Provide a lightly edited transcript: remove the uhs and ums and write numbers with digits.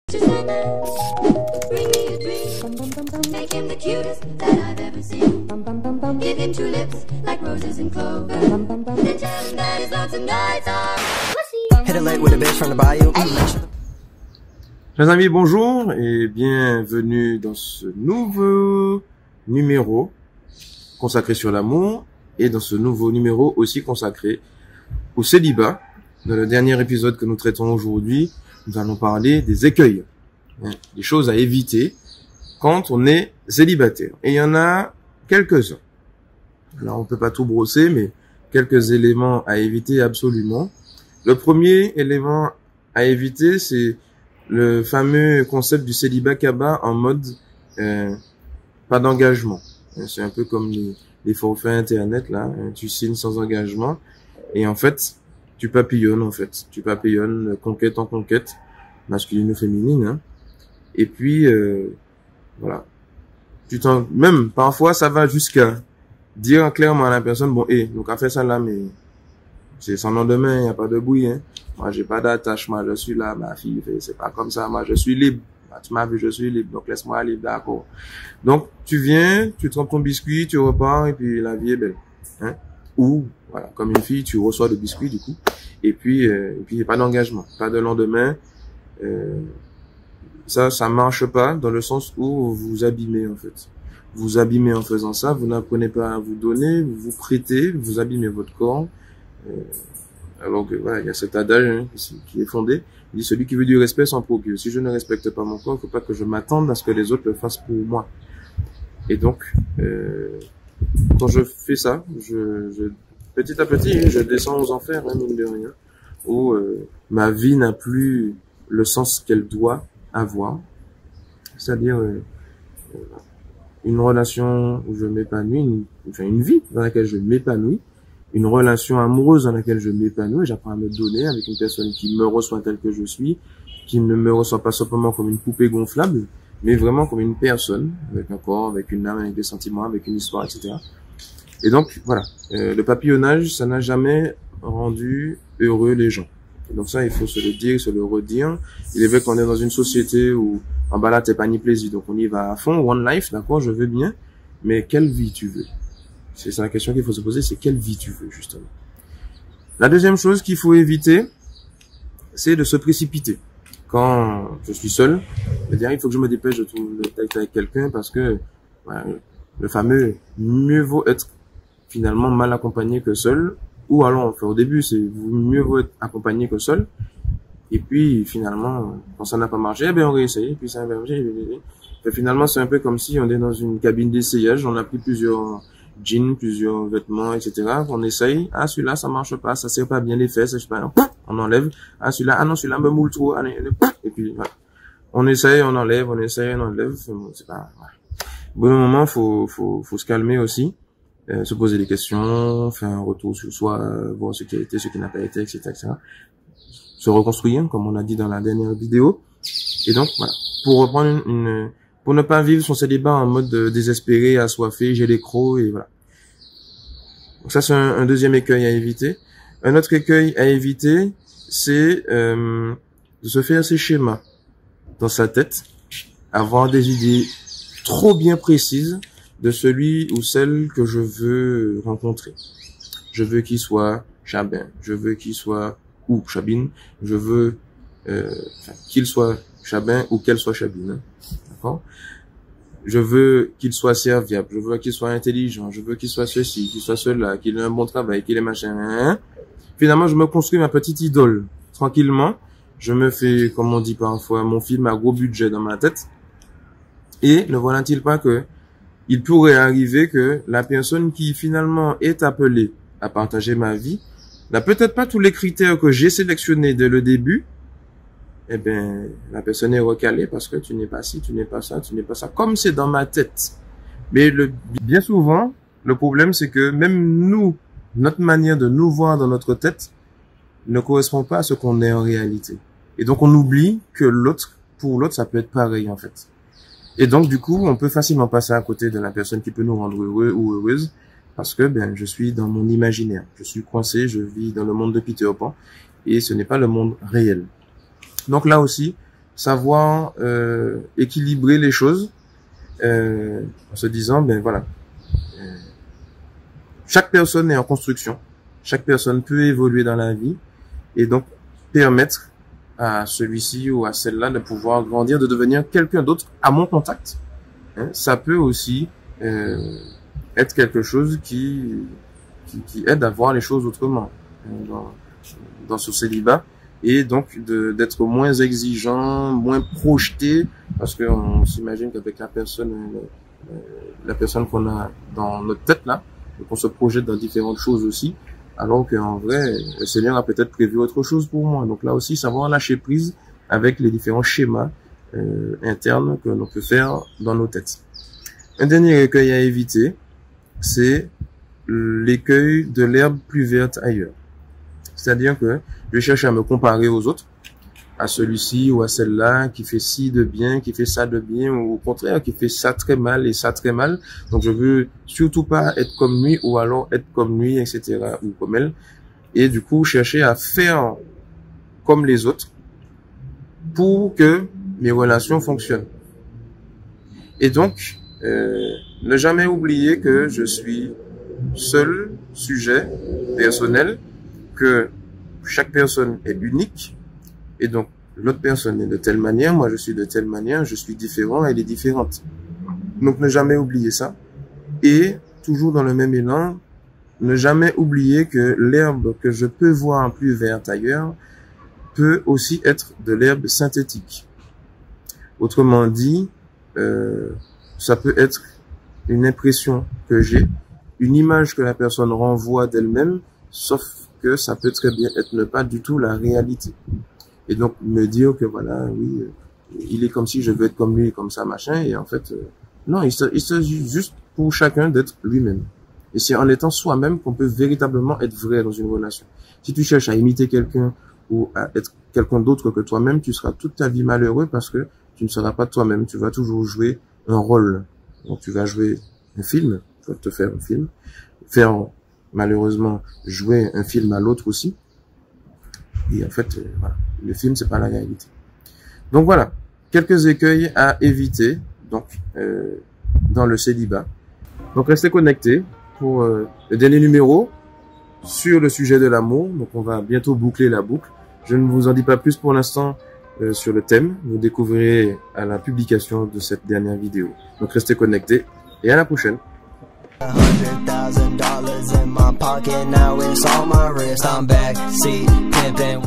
Bring me a dream. Make him the cutest that I've ever seen. Give him two lips like roses and clover. Then tell him that his lonesome nights are pussy. Hit a lick with a bitch from the bayou. Chers amis, bonjour et bienvenue dans ce nouveau numéro consacré sur l'amour et dans ce nouveau numéro aussi consacré au célibat. Dans le dernier épisode que nous traitons aujourd'hui, nous allons parler des écueils, des choses à éviter quand on est célibataire. Et il y en a quelques-uns. Alors on peut pas tout brosser, mais quelques éléments à éviter absolument. Le premier élément à éviter, c'est le fameux concept du célibat Kaba en mode pas d'engagement. C'est un peu comme les forfaits internet là, tu signes sans engagement et en fait tu papillonnes conquête en conquête, masculine ou féminine, hein. Et puis voilà, même parfois ça va jusqu'à dire clairement à la personne, bon, nous qu'a fait ça là, mais c'est sans lendemain, il y a pas de bruit, hein. Moi j'ai pas d'attachement, je suis là, ma fille, c'est pas comme ça, moi je suis libre. Tu m'as vu, je suis libre, donc laisse-moi libre, d'accord. Donc tu viens, tu trempes ton biscuit, tu repars et puis la vie est belle, hein. Ou voilà, comme une fille, tu reçois le biscuit du coup, et puis il n'y a pas d'engagement, pas de lendemain. Ça marche pas dans le sens où vous vous abîmez en fait. Vous vous abîmez en faisant ça, vous n'apprenez pas à vous donner, vous vous prêtez, vous abîmez votre corps. Alors que voilà, il y a cet adage qui est fondé. Il dit celui qui veut du respect s'en procure. Si je ne respecte pas mon corps, il ne faut pas que je m'attende à ce que les autres le fassent pour moi. Et donc, quand je fais ça, petit à petit, je descends aux enfers, mine de rien, où ma vie n'a plus le sens qu'elle doit avoir. C'est-à-dire une relation où je m'épanouis, une vie dans laquelle je m'épanouis, une relation amoureuse dans laquelle je m'épanouis, j'apprends à me donner avec une personne qui me reçoit tel que je suis, qui ne me reçoit pas simplement comme une poupée gonflable, mais vraiment comme une personne, avec un corps, avec une âme, avec des sentiments, avec une histoire, etc. Et donc, voilà, le papillonnage, ça n'a jamais rendu heureux les gens. Et donc ça, il faut se le dire, se le redire. Il est vrai qu'on est dans une société où, en bas là, t'es pas ni plaisir, donc on y va à fond, one life, d'accord, je veux bien, mais quelle vie tu veux? C'est la question qu'il faut se poser, c'est quelle vie tu veux, justement. La deuxième chose qu'il faut éviter, c'est de se précipiter. Quand je suis seul, c'est-à-dire il faut que je me dépêche de trouver le contact avec quelqu'un parce que voilà, le fameux mieux vaut être finalement mal accompagné que seul, ou alors au début c'est mieux vaut être accompagné que seul, et puis finalement quand ça n'a pas marché, on réessaye, et puis ça a marché, et finalement c'est un peu comme si on est dans une cabine d'essayage, on a pris plusieurs jeans, plusieurs vêtements, etc. On essaye. Ah, celui-là, ça marche pas, ça serre pas bien les fesses, je sais pas. On enlève. Ah, celui-là, ah non, celui-là me moule trop. Et puis, voilà. On essaye, on enlève, on essaye, on enlève. C'est pas, voilà. Au bout d'un moment, faut se calmer aussi, se poser des questions, faire un retour sur soi, voir ce qui a été, ce qui n'a pas été, etc., etc. Se reconstruire, comme on a dit dans la dernière vidéo. Et donc, voilà. Pour reprendre pour ne pas vivre son célibat en mode désespéré, assoiffé, j'ai les crocs et voilà. Donc ça c'est un deuxième écueil à éviter. Un autre écueil à éviter, c'est de se faire ses schémas dans sa tête, avoir des idées trop bien précises de celui ou celle que je veux rencontrer. Je veux qu'il soit chabin, je veux qu'il soit ou chabine, je veux qu'il soit chabin ou qu'elle soit chabine. Hein. D'accord? Je veux qu'il soit serviable, je veux qu'il soit intelligent, je veux qu'il soit ceci, qu'il soit cela, qu'il ait un bon travail, qu'il ait machin. Hein. Finalement, je me construis ma petite idole. Tranquillement, je me fais, comme on dit parfois, mon film à gros budget dans ma tête. Et ne voilà-t-il pas que il pourrait arriver que la personne qui finalement est appelée à partager ma vie n'a peut-être pas tous les critères que j'ai sélectionnés dès le début. Eh ben, la personne est recalée parce que tu n'es pas ci, tu n'es pas ça, tu n'es pas ça, comme c'est dans ma tête. Mais bien souvent, le problème, c'est que même nous, notre manière de nous voir dans notre tête ne correspond pas à ce qu'on est en réalité. Et donc, on oublie que pour l'autre, ça peut être pareil, en fait. Et donc, du coup, on peut facilement passer à côté de la personne qui peut nous rendre heureux ou heureuse parce que, je suis dans mon imaginaire. Je suis coincé, je vis dans le monde de Peter Pan et ce n'est pas le monde réel. Donc là aussi, savoir équilibrer les choses en se disant, ben voilà, chaque personne est en construction, chaque personne peut évoluer dans la vie et donc permettre à celui-ci ou à celle-là de pouvoir grandir, de devenir quelqu'un d'autre à mon contact. Ça peut aussi être quelque chose qui aide à voir les choses autrement dans ce célibat, et donc d'être moins exigeant, moins projeté, parce qu'on s'imagine qu'avec la personne qu'on a dans notre tête là, qu'on se projette dans différentes choses aussi, alors qu'en vrai, le Seigneur a peut-être prévu autre chose pour moi. Donc là aussi, savoir lâcher prise avec les différents schémas internes que l'on peut faire dans nos têtes. Un dernier écueil à éviter, c'est l'écueil de l'herbe plus verte ailleurs. C'est-à-dire que je cherche à me comparer aux autres, à celui-ci ou à celle-là qui fait ci de bien, qui fait ça de bien, ou au contraire qui fait ça très mal et ça très mal. Donc je veux surtout pas être comme lui ou alors être comme lui, etc. ou comme elle. Et du coup chercher à faire comme les autres pour que mes relations fonctionnent. Et donc ne jamais oublier que je suis seul sujet personnel, que chaque personne est unique, et donc l'autre personne est de telle manière, moi je suis de telle manière, je suis différent, elle est différente. Donc ne jamais oublier ça, et toujours dans le même élan, ne jamais oublier que l'herbe que je peux voir plus verte ailleurs peut aussi être de l'herbe synthétique. Autrement dit, ça peut être une impression que j'ai, une image que la personne renvoie d'elle-même, sauf que ça peut très bien être ne pas du tout la réalité. Et donc me dire que voilà, oui, il est comme si je veux être comme lui, comme ça, machin, et en fait, non, il s'agit juste pour chacun d'être lui-même. Et c'est en étant soi-même qu'on peut véritablement être vrai dans une relation. Si tu cherches à imiter quelqu'un ou à être quelqu'un d'autre que toi-même, tu seras toute ta vie malheureux parce que tu ne seras pas toi-même. Tu vas toujours jouer un rôle. Donc tu vas jouer un film, tu vas te faire un film, faire malheureusement jouer un film à l'autre aussi. Et en fait, voilà, le film c'est pas la réalité. Donc voilà, quelques écueils à éviter donc dans le célibat. Donc restez connectés pour le dernier numéro sur le sujet de l'amour. Donc on va bientôt boucler la boucle. Je ne vous en dis pas plus pour l'instant sur le thème. Vous découvrirez à la publication de cette dernière vidéo. Donc restez connectés et à la prochaine. $100,000 in my pocket, now it's on my wrist. I'm back, see, pimpin'.